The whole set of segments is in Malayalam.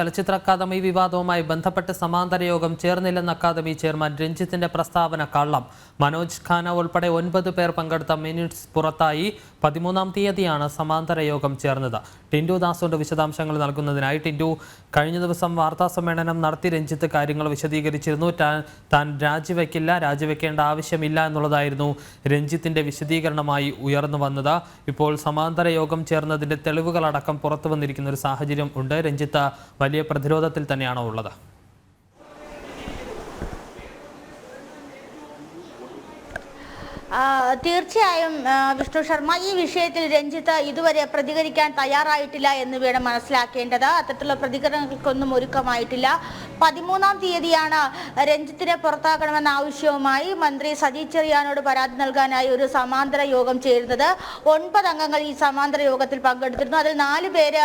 ചലച്ചിത്ര അക്കാദമി വിവാദവുമായി ബന്ധപ്പെട്ട് സമാന്തര യോഗം ചേർന്നില്ലെന്ന അക്കാദമി ചെയർമാൻ രഞ്ജിത്തിന്റെ പ്രസ്താവന കള്ളം. മനോജ് ഖാന ഉൾപ്പെടെ 9 പേർ പങ്കെടുത്ത മിനിറ്റ്സ് പുറത്തായി. 13-ാം തീയതിയാണ് സമാന്തര യോഗം ചേർന്നത്. ടിൻഡു ദാസുണ്ട് വിശദാംശങ്ങൾ നൽകുന്നതിനായി. ടിൻഡു, കഴിഞ്ഞ ദിവസം വാർത്താ സമ്മേളനം നടത്തി രഞ്ജിത്ത് കാര്യങ്ങൾ വിശദീകരിച്ചിരുന്നു. താൻ രാജിവെക്കേണ്ട ആവശ്യമില്ല എന്നുള്ളതായിരുന്നു രഞ്ജിത്തിന്റെ വിശദീകരണമായി ഉയർന്നു വന്നത്. ഇപ്പോൾ സമാന്തര യോഗം ചേർന്നതിന്റെ തെളിവുകളടക്കം പുറത്തു വന്നിരിക്കുന്ന ഒരു സാഹചര്യം ഉണ്ട്. രഞ്ജിത്ത് വലിയ പ്രതിരോധത്തിൽ തന്നെയാണോ ഉള്ളത്? തീർച്ചയായും വിഷ്ണു ശർമ്മ, ഈ വിഷയത്തിൽ രഞ്ജിത്ത് ഇതുവരെ പ്രതികരിക്കാൻ തയ്യാറായിട്ടില്ല എന്ന് വേണം മനസ്സിലാക്കേണ്ടത്. അത്തരത്തിലുള്ള പ്രതികരണങ്ങൾക്കൊന്നും ഒരുക്കമായിട്ടില്ല. 13-ാം തീയതിയാണ് രഞ്ജിത്തിനെ പുറത്താക്കണമെന്ന ആവശ്യവുമായി മന്ത്രി സജി ചെറിയാനോട് പരാതി നൽകാനായി ഒരു സമാന്തര യോഗം ചേരുന്നത്. 9 അംഗങ്ങൾ ഈ സമാന്തര യോഗത്തിൽ പങ്കെടുത്തിരുന്നു. അതിൽ 4 പേര്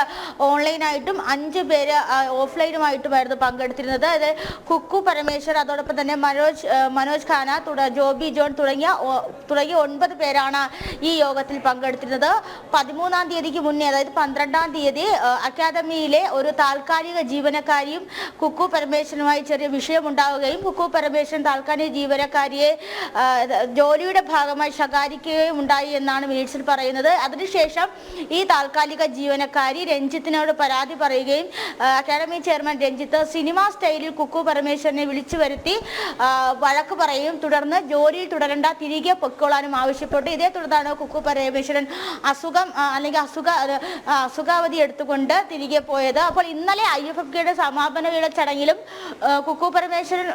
ഓൺലൈനായിട്ടും 5 പേര് ഓഫ്ലൈനുമായിട്ടുമായിരുന്നു പങ്കെടുത്തിരുന്നത്. അത് കുക്കു പരമേശ്വർ, അതോടൊപ്പം തന്നെ മനോജ് ഖാന, ജോബി ജോൺ തുടങ്ങിയ 9 പേരാണ് ഈ യോഗത്തിൽ പങ്കെടുത്തിരുന്നത്. 13-ാം തീയതിക്ക് മുന്നേ, അതായത് 12-ാം തീയതി അക്കാദമിയിലെ ഒരു താൽക്കാലിക ജീവനക്കാരിയും കുക്കു പരമേശ്വരനുമായി ചെറിയ വിഷയമുണ്ടാവുകയും കുക്കു പരമേശ്വരൻ താൽക്കാലിക ജീവനക്കാരിയെ ജോലിയുടെ ഭാഗമായി ശകാരിക്കുകയും ഉണ്ടായി എന്നാണ് മിനിറ്റ്സിൽ പറയുന്നത്. അതിനുശേഷം ഈ താൽക്കാലിക ജീവനക്കാരി രഞ്ജിത്തിനോട് പരാതി പറയുകയും അക്കാദമി ചെയർമാൻ രഞ്ജിത്ത് സിനിമാ സ്റ്റൈലിൽ കുക്കു പരമേശ്വരനെ വിളിച്ചു വരുത്തി വഴക്ക് പറയുകയും തുടർന്ന് ജോലിയിൽ തുടരേണ്ട, തിരികെ പൊക്കോളാനും ആവശ്യപ്പെട്ടു. ഇതേ തുടർന്നാണ് കുക്കു പരമേശ്വരൻ അസുഖാവധി എടുത്തുകൊണ്ട് തിരികെ പോയത്. അപ്പോൾ ഇന്നലെ IFFKയുടെ സമാപന വേള ചടങ്ങിലും കുക്കു പരമേശ്വരൻ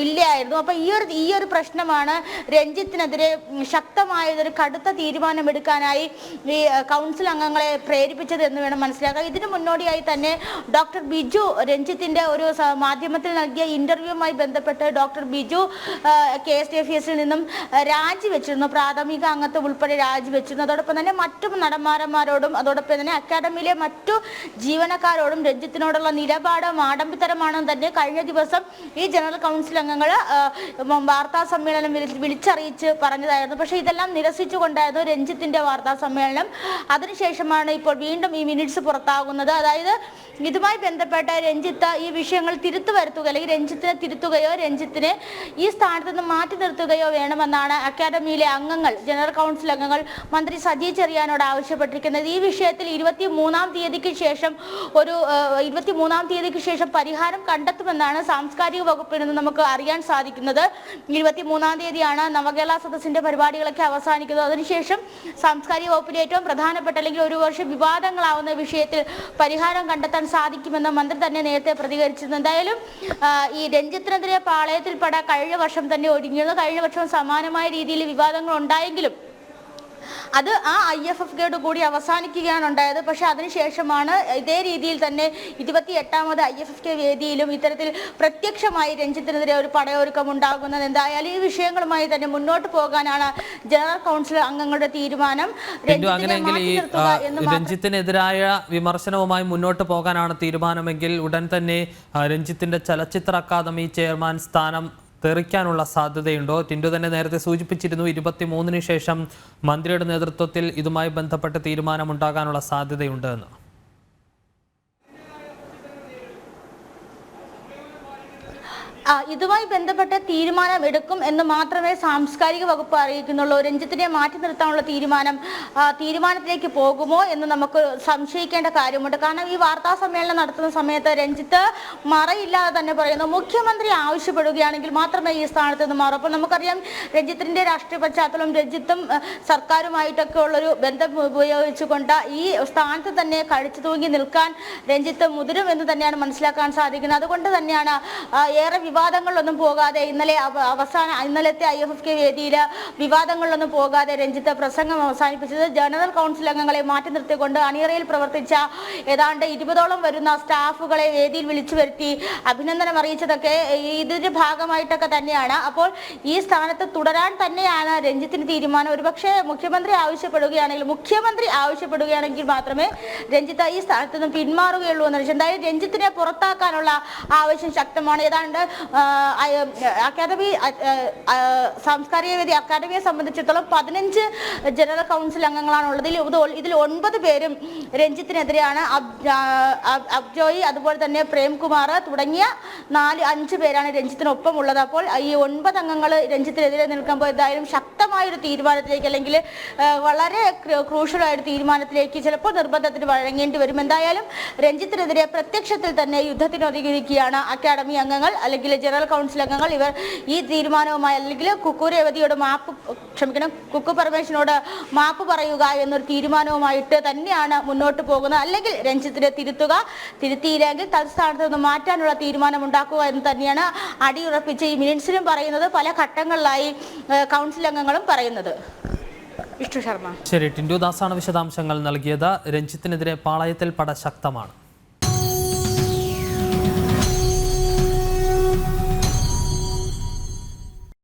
ഇല്ലായിരുന്നു. അപ്പോൾ ഈ ഒരു പ്രശ്നമാണ് രഞ്ജിത്തിനെതിരെ ശക്തമായതൊരു കടുത്ത തീരുമാനമെടുക്കാനായി ഈ കൗൺസിൽ അംഗങ്ങളെ പ്രേരിപ്പിച്ചത് എന്ന് വേണം മനസ്സിലാക്കാൻ. ഇതിനു മുന്നോടിയായി തന്നെ ഡോക്ടർ ബിജു രഞ്ജിത്തിന്റെ ഒരു മാധ്യമത്തിൽ നൽകിയ ഇന്റർവ്യൂവുമായി ബന്ധപ്പെട്ട് ഡോക്ടർ ബിജു KSTFESൽ നിന്നും രാജിവെച്ചിരുന്നു. പ്രാഥമിക അംഗത്വം ഉൾപ്പെടെ രാജിവെച്ചിരുന്നു. അതോടൊപ്പം തന്നെ മറ്റു നടന്മാരന്മാരോടും അതോടൊപ്പം തന്നെ അക്കാദമിയിലെ മറ്റു ജീവനക്കാരോടും രഞ്ജിത്തിനോടുള്ള നിലപാട് ആഡംബരമാണെന്ന് തന്നെ കഴിഞ്ഞ ദിവസം ഈ ജനറൽ കൗൺസിൽ അംഗങ്ങൾ വാർത്താ സമ്മേളനം വിളിച്ചറിയിച്ച് പറഞ്ഞതായിരുന്നു. പക്ഷേ ഇതെല്ലാം നിരസിച്ചുകൊണ്ടായിരുന്നു രഞ്ജിത്തിന്റെ വാർത്താ സമ്മേളനം. അതിനുശേഷമാണ് ഇപ്പോൾ വീണ്ടും ഈ മിനിറ്റ്സ് പുറത്താകുന്നത്. അതായത് ഇതുമായി ബന്ധപ്പെട്ട രഞ്ജിത്ത് ഈ വിഷയങ്ങൾ തിരുത്തു വരുത്തുക, അല്ലെങ്കിൽ രഞ്ജിത്തിനെ തിരുത്തുകയോ രഞ്ജിത്തിനെ ഈ സ്ഥാനത്ത് നിന്ന് മാറ്റി നിർത്തുകയോ വേണമെന്നാണ് അക്കാദമിയിലെ അംഗങ്ങൾ, ജനറൽ കൗൺസിൽ അംഗങ്ങൾ മന്ത്രി സജി ചെറിയാനോട് ആവശ്യപ്പെട്ടിരിക്കുന്നത്. ഈ വിഷയത്തിൽ 23-ാം തീയതിക്ക് ശേഷം പരിഹാരം കണ്ടെത്തുമെന്നാണ് സാംസ്കാരിക വകുപ്പിൽ നിന്ന് നമുക്ക് അറിയാൻ സാധിക്കുന്നത്. 23-ാം തീയതിയാണ് നവകേരള സദസ്സിന്റെ പരിപാടികളൊക്കെ അവസാനിക്കുന്നത്. അതിനുശേഷം സാംസ്കാരിക വകുപ്പിലെ ഏറ്റവും പ്രധാനപ്പെട്ട അല്ലെങ്കിൽ ഒരു വർഷം വിവാദങ്ങളാവുന്ന വിഷയത്തിൽ പരിഹാരം കണ്ടെത്താൻ സാധിക്കുമെന്ന് മന്ത്രി തന്നെ നേരത്തെ പ്രതികരിച്ചിരുന്നു. എന്തായാലും ഈ രഞ്ജിത്തിനെതിരെ പാളയത്തിൽപ്പെട കഴിഞ്ഞ വർഷം തന്നെ ഒരുങ്ങിയത്. കഴിഞ്ഞ വർഷം സമാനമായ രീതിയിൽ വിവാദങ്ങൾ ഉണ്ടായെങ്കിലും അത് ആ IFFKയോട് കൂടി അവസാനിക്കുകയാണ് ഉണ്ടായത്. പക്ഷെ അതിനുശേഷമാണ് ഇതേ രീതിയിൽ തന്നെ 28ാമത് IFFK വേദിയിലും ഇത്തരത്തിൽ പ്രത്യക്ഷമായി രഞ്ജിത്തിനെതിരെ ഒരു പടയൊരുക്കം ഉണ്ടാകുന്നത്. എന്തായാലും ഈ വിഷയങ്ങളുമായി തന്നെ മുന്നോട്ട് പോകാനാണ് ജനറൽ കൗൺസിൽ അംഗങ്ങളുടെ തീരുമാനം. രഞ്ജിത്തിനെതിരായ വിമർശനവുമായി മുന്നോട്ട് പോകാനാണ് തീരുമാനമെങ്കിൽ ഉടൻ തന്നെ രഞ്ജിത്തിന്റെ ചലച്ചിത്ര അക്കാദമി ചെയർമാൻ സ്ഥാനം തെറിക്കാനുള്ള സാധ്യതയുണ്ടോ? ടിൻഡു തന്നെ നേരത്തെ സൂചിപ്പിച്ചിരുന്നു 23-ന് ശേഷം മന്ത്രിയുടെ നേതൃത്വത്തിൽ ഇതുമായി ബന്ധപ്പെട്ട് തീരുമാനമുണ്ടാകാനുള്ള സാധ്യതയുണ്ട് എന്ന്. ഇതുമായി ബന്ധപ്പെട്ട തീരുമാനം എടുക്കും എന്ന് മാത്രമേ സാംസ്കാരിക വകുപ്പ് അറിയിക്കുന്നുള്ളൂ. രഞ്ജിത്തിനെ മാറ്റി നിർത്താനുള്ള തീരുമാനത്തിലേക്ക് പോകുമോ എന്ന് നമുക്ക് സംശയിക്കേണ്ട കാര്യമുണ്ട്. കാരണം ഈ വാർത്താ സമ്മേളനം നടത്തുന്ന സമയത്ത് രഞ്ജിത്ത് മറയില്ലാതെ തന്നെ പറയുന്നു, മുഖ്യമന്ത്രി ആവശ്യപ്പെടുകയാണെങ്കിൽ മാത്രമേ ഈ സ്ഥാനത്ത് നിന്ന് മാറും. അപ്പോൾ നമുക്കറിയാം രഞ്ജിത്തിന്റെ രാഷ്ട്രീയ പശ്ചാത്തലം, രഞ്ജിത്തും സർക്കാരുമായിട്ടൊക്കെ ഉള്ളൊരു ബന്ധം ഉപയോഗിച്ചുകൊണ്ട് ഈ സ്ഥാനത്ത് തന്നെ കടിച്ചു തൂങ്ങി നിൽക്കാൻ രഞ്ജിത്ത് മുതിരും എന്ന് തന്നെയാണ് മനസ്സിലാക്കാൻ സാധിക്കുന്നത്. അതുകൊണ്ട് തന്നെയാണ് ഏറെ വിവാദങ്ങളിലൊന്നും പോകാതെ ഇന്നലത്തെ IFFK വേദിയിൽ വിവാദങ്ങളിലൊന്നും പോകാതെ രഞ്ജിത്ത് പ്രസംഗം അവസാനിപ്പിച്ചത്. ജനറൽ കൗൺസിൽ അംഗങ്ങളെ മാറ്റി നിർത്തിക്കൊണ്ട് അണിയറയിൽ പ്രവർത്തിച്ച ഏതാണ്ട് 20ഓളം വരുന്ന സ്റ്റാഫുകളെ വേദിയിൽ വിളിച്ചു വരുത്തി അഭിനന്ദനം അറിയിച്ചതൊക്കെ ഇതിന്റെ ഭാഗമായിട്ടൊക്കെ തന്നെയാണ്. അപ്പോൾ ഈ സ്ഥാനത്ത് തുടരാൻ തന്നെയാണ് രഞ്ജിത്തിന് തീരുമാനം. ഒരുപക്ഷെ മുഖ്യമന്ത്രി ആവശ്യപ്പെടുകയാണെങ്കിൽ മാത്രമേ രഞ്ജിത്ത് ഈ സ്ഥാനത്ത് നിന്ന് പിന്മാറുകയുള്ളൂ എന്ന്. എന്തായാലും രഞ്ജിത്തിനെ പുറത്താക്കാനുള്ള ആവശ്യം ശക്തമാണ്. ഏതാണ്ട് അക്കാദമി സാംസ്കാരിക വേദി അക്കാദമിയെ സംബന്ധിച്ചിടത്തോളം 15 ജനറൽ കൗൺസിൽ അംഗങ്ങളാണുള്ളത്. ഇതിൽ 9 പേരും രഞ്ജിത്തിനെതിരെയാണ്. അബ്ജോയ്, അതുപോലെ തന്നെ പ്രേംകുമാർ തുടങ്ങിയ 4-5 പേരാണ് രഞ്ജിത്തിനൊപ്പം ഉള്ളത്. അപ്പോൾ ഈ 9 അംഗങ്ങൾ രഞ്ജിത്തിനെതിരെ നിൽക്കുമ്പോൾ എന്തായാലും ശക്തമായൊരു തീരുമാനത്തിലേക്ക്, അല്ലെങ്കിൽ വളരെ ക്രൂഷ്യലായ ഒരു തീരുമാനത്തിലേക്ക് ചിലപ്പോൾ നിർബന്ധത്തിന് വഴങ്ങേണ്ടി വരും. എന്തായാലും രഞ്ജിത്തിനെതിരെ പ്രത്യക്ഷത്തിൽ തന്നെ യുദ്ധത്തിനൊരുങ്ങിയിരിക്കുകയാണ് അക്കാദമി അംഗങ്ങൾ, അല്ലെങ്കിൽ ജനറൽ കൗൺസിൽ അംഗങ്ങൾ. ഇവർ ഈ തീരുമാനവുമായി, അല്ലെങ്കിൽ കുക്കു രേവതിയോട് കുക്കു പരമേശ്വരനോട് മാപ്പ് പറയുക എന്നൊരു തീരുമാനവുമായിട്ട് തന്നെയാണ് മുന്നോട്ട് പോകുന്നത്. അല്ലെങ്കിൽ രഞ്ജിത്തിനെ തിരുത്തിയില്ലെങ്കിൽ തൽസ്ഥാനത്ത് നിന്ന് മാറ്റാനുള്ള തീരുമാനം ഉണ്ടാക്കുക എന്ന് തന്നെയാണ് അടിയുറപ്പിച്ച് ഈ മിനിറ്റ്സിലും പറയുന്നത്, പല ഘട്ടങ്ങളിലായി കൗൺസിൽ അംഗങ്ങളും പറയുന്നത്. വിഷ്ണു ശർമ്മ. ശരി, ടിൻഡു ദാസാണ് വിശദാംശങ്ങൾ നൽകിയത്. രഞ്ജിത്തിനെതിരെ പാളയത്തിൽ പട ശക്തമാണ്.